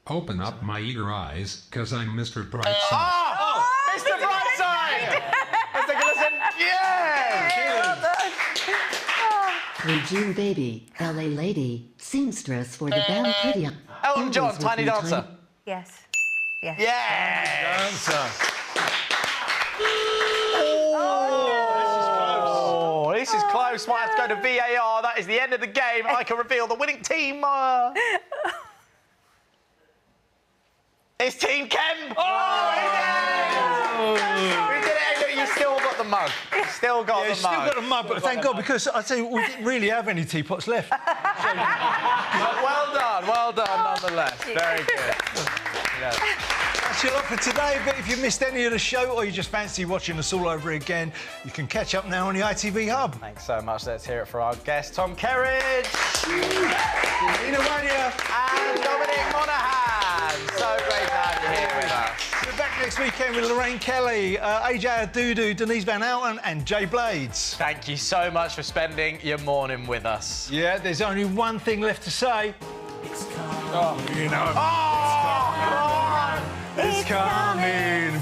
Speaker 17: Open up my eager eyes, 'cause I'm Mr. Brightside.
Speaker 12: Oh, Mr. Brightside. Let's take a listen. Yeah.
Speaker 16: Regine Baby, LA Lady, seamstress for the band Pretty.
Speaker 12: Elton John, Tiny Dancer.
Speaker 4: Yes. Yes.
Speaker 12: Yes.
Speaker 1: Oh,
Speaker 12: this is close. Might have to go to VAR. That is the end of the game. I can reveal the winning team.
Speaker 2: It's Team Kemp!
Speaker 1: Oh!
Speaker 2: We did it! Hey, look, you still got the mug. You still got the mug.
Speaker 1: Still got a mug, but thank God, because I tell you, we didn't really have any teapots left.
Speaker 2: Well done, nonetheless. Very good. Yeah.
Speaker 1: That's your lot for today, but if you missed any of the show or you just fancy watching us all over again, you can catch up now on the ITV Hub.
Speaker 2: Thanks so much. Let's hear it for our guest, Tom Kerridge.
Speaker 1: Wadia.
Speaker 2: And Dominic Monaghan. So great to have you here with us.
Speaker 1: We're back next weekend with Lorraine Kelly, AJ Adudu, Denise Van Outen and Jay Blades.
Speaker 12: Thank you so much for spending your morning with us.
Speaker 1: Yeah, there's only one thing left to say.
Speaker 3: It's coming.
Speaker 1: Oh, you know.
Speaker 3: Oh,
Speaker 1: It's coming.